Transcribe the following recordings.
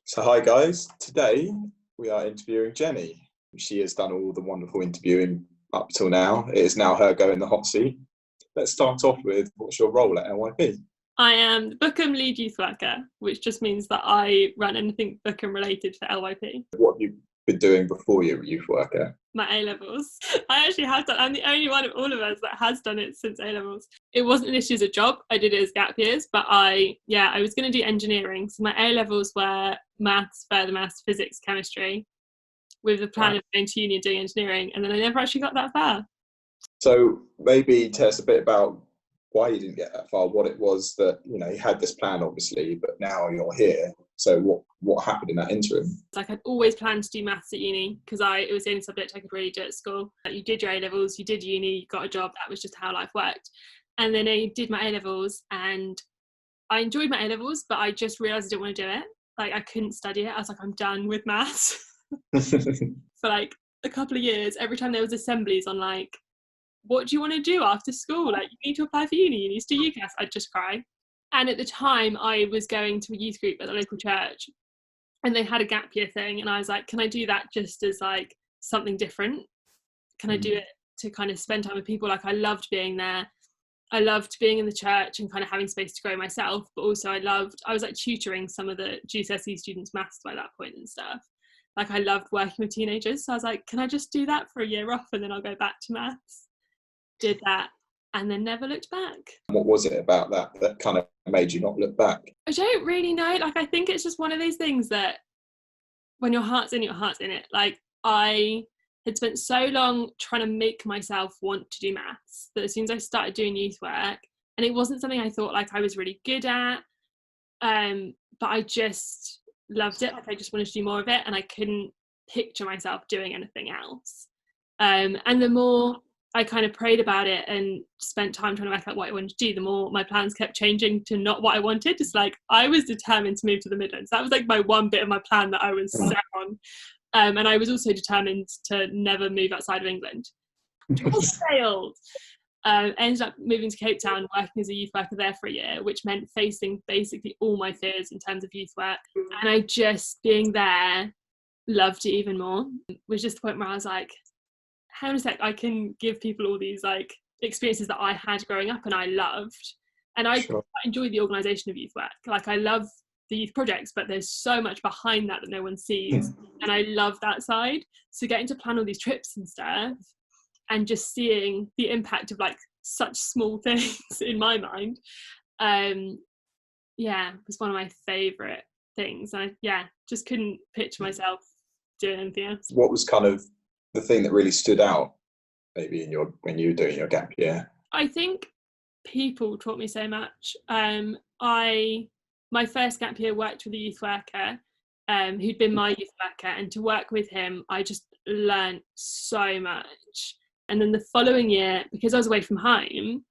So hi guys, today we are interviewing Jenny. She has done all the wonderful interviewing up till now. It is now her go in the hot seat. Let's start off with, what's your role at LYP? I am the Bookham Lead Youth Worker, which just means that I run anything Bookham related for LYP. What have you been doing before you were youth worker? My A-levels. I actually have done, I'm the only one of all of us that has done it since A-levels. It wasn't initially as a job, I did it as gap years, but I was going to do engineering. So my A-levels were maths, further maths, physics, chemistry, with the plan of going to uni and doing engineering, and then I never actually got that far. So maybe tell us a bit about why you didn't get that far, what it was that, you had this plan obviously, but now you're here. So what happened in that interim? Like, I'd always planned to do maths at uni because it was the only subject I could really do at school. Like, you did your A-levels, you did uni, you got a job. That was just how life worked. And then I did my A-levels and I enjoyed my A-levels, but I just realised I didn't want to do it. Like, I couldn't study it. I was like, I'm done with maths. For like a couple of years, every time there was assemblies on like, what do you want to do after school? Like, you need to apply for uni, you need to do UCAS. I'd just cry. And at the time, I was going to a youth group at the local church and they had a gap year thing. And I was like, can I do that just as like something different? Can I do it to kind of spend time with people? Like, I loved being there. I loved being in the church and kind of having space to grow myself. But also I was like tutoring some of the GCSE students maths by that point and stuff. Like, I loved working with teenagers. So I was like, can I just do that for a year off and then I'll go back to maths? Did that and then never looked back. What was it about that kind of made you not look back? I don't really know. Like, I think it's just one of those things that when your heart's in it. Like, I had spent so long trying to make myself want to do maths that as soon as I started doing youth work, and it wasn't something I thought like I was really good at, but I just loved it. Like, I just wanted to do more of it and I couldn't picture myself doing anything else. And the more I kind of prayed about it and spent time trying to work out what I wanted to do, the more my plans kept changing to not what I wanted. Just like, I was determined to move to the Midlands. That was like my one bit of my plan that I was set on. And I was also determined to never move outside of England. All failed. Ended up moving to Cape Town, working as a youth worker there for a year, which meant facing basically all my fears in terms of youth work. And I just, being there, loved it even more. It was just the point where I was like, hang on a sec, I can give people all these like experiences that I had growing up and I loved. And I enjoy the organisation of youth work. Like, I love the youth projects, but there's so much behind that no one sees. And I love that side. So getting to plan all these trips and stuff and just seeing the impact of like such small things in my mind, was one of my favourite things. And I just couldn't picture myself doing anything else. What was kind of the thing that really stood out maybe when you were doing your gap year? I think people taught me so much. My first gap year worked with a youth worker who'd been my youth worker, and to work with him I just learned so much. And then the following year, because I was away from home,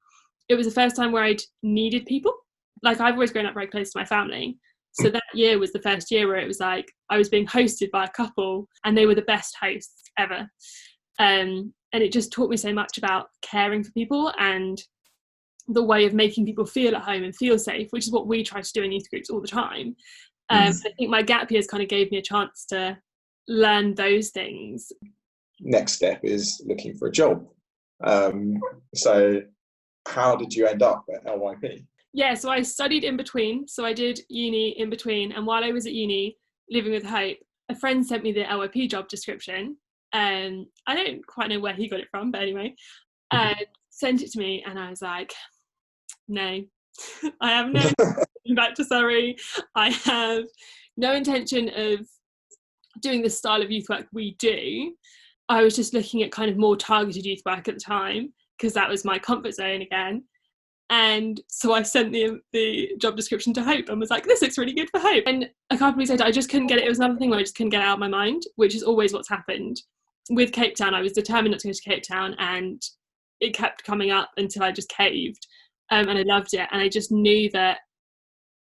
it was the first time where I'd needed people. Like, I've always grown up very close to my family, so that year was the first year where it was like I was being hosted by a couple and they were the best hosts ever. And it just taught me so much about caring for people and the way of making people feel at home and feel safe, which is what we try to do in youth groups all the time. I think my gap years kind of gave me a chance to learn those things. Next step is looking for a job. So how did you end up at LYP? Yeah, so I studied in between. So I did uni in between. And while I was at uni, living with Hope, a friend sent me the LYP job description. I don't quite know where he got it from, but anyway, sent it to me and I was like, no, I have no intention back to Surrey. I have no intention of doing the style of youth work we do. I was just looking at kind of more targeted youth work at the time because that was my comfort zone again. And so I sent the job description to Hope and was like, this looks really good for Hope. And a couple of weeks later, I just couldn't get it. It was another thing where I just couldn't get it out of my mind, which is always what's happened. With Cape Town, I was determined not to go to Cape Town and it kept coming up until I just caved. And I loved it. And I just knew that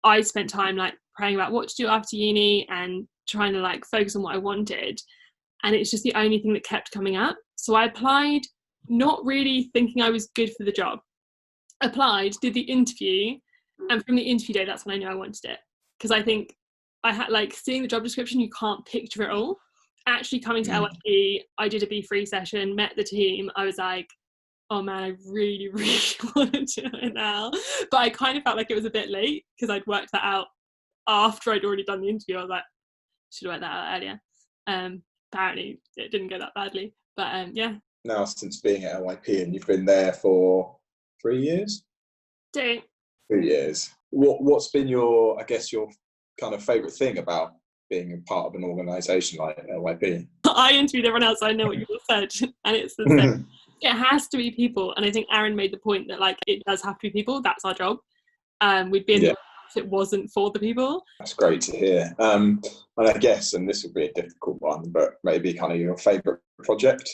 I spent time like praying about what to do after uni and trying to like focus on what I wanted. And it's just the only thing that kept coming up. So I applied, not really thinking I was good for the job. Applied, did the interview, and from the interview day, that's when I knew I wanted it. Because I think I had like seeing the job description, you can't picture it all. Actually coming to LYP, I did a B3 session, met the team. I was like, oh man, I really, really want to do it now. But I kind of felt like it was a bit late because I'd worked that out after I'd already done the interview. I was like, should have worked that out earlier. Apparently it didn't go that badly. But yeah. Now, since being at LYP, and you've been there for 3 years? 2. 3 years. What's been your, I guess, your kind of favourite thing about being a part of an organisation like LYP? I interviewed everyone else, so I know what you just said, and it's the same. It has to be people, and I think Aaron made the point that like it does have to be people. That's our job. We'd be in the if it wasn't for the people. That's great to hear. And I guess, and this would be a difficult one, but maybe kind of your favourite project.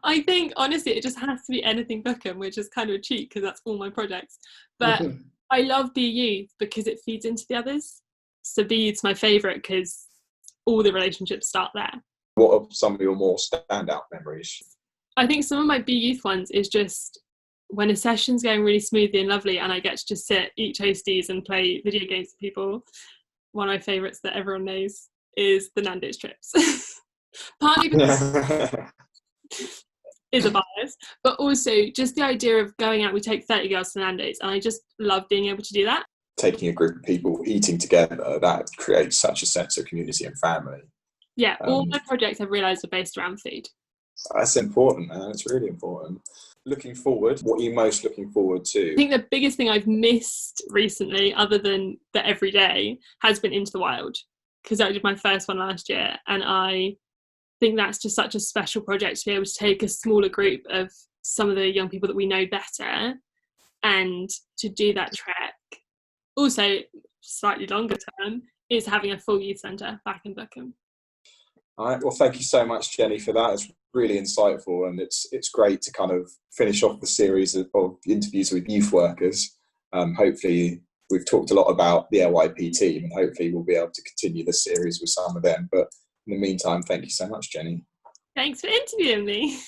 I think honestly, it just has to be anything Bookham, which is kind of a cheat because that's all my projects. But I love Be Youth because it feeds into the others. So Be Youth's my favourite because all the relationships start there. What are some of your more standout memories? I think some of my Be Youth ones is just when a session's going really smoothly and lovely and I get to just sit, eat toasties and play video games with people. One of my favourites that everyone knows is the Nando's trips. Partly because is a bias, but also just the idea of going out. We take 30 girls to Nando's and I just love being able to do that. Taking a group of people eating together, that creates such a sense of community and family. Yeah, all my projects I've realised are based around food. That's important, man. It's really important. Looking forward, what are you most looking forward to? I think the biggest thing I've missed recently, other than the everyday, has been Into the Wild, because I did my first one last year, and I think that's just such a special project to be able to take a smaller group of some of the young people that we know better and to do that trek. Also, slightly longer term, is having a full youth centre back in Bookham. All right. Well, thank you so much, Jenny, for that. It's really insightful, and it's great to kind of finish off the series of interviews with youth workers. Hopefully, we've talked a lot about the LYP team, and hopefully we'll be able to continue the series with some of them. But in the meantime, thank you so much, Jenny. Thanks for interviewing me.